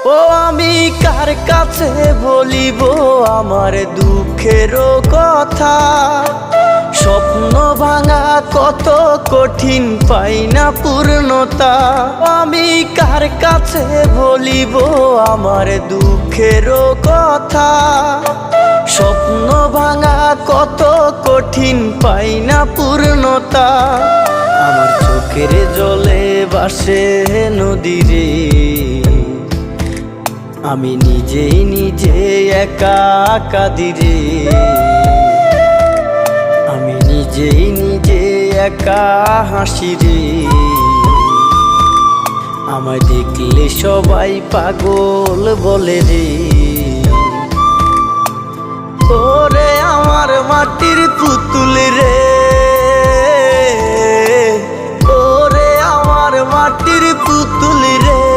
ও আমি কার কাছে বলিব আমার দুঃখের কথা? স্বপ্ন ভাঙা কত কঠিন, পাই না পূর্ণতা। আমি কার কাছে বলিব আমার দুঃখের কথা? স্বপ্ন ভাঙা কত কঠিন, পাই না পূর্ণতা। আমার চোখের জলে ভাসে নদী রে, আমি নিজেই নিজে একা কাঁদি রে। আমি নিজেই নিজে একা হাসি রে। আমায় দেখলে সবাই পাগল বলে রে। ওরে আমার মাটির পুতুল রে, ওরে আমার মাটির পুতুল রে।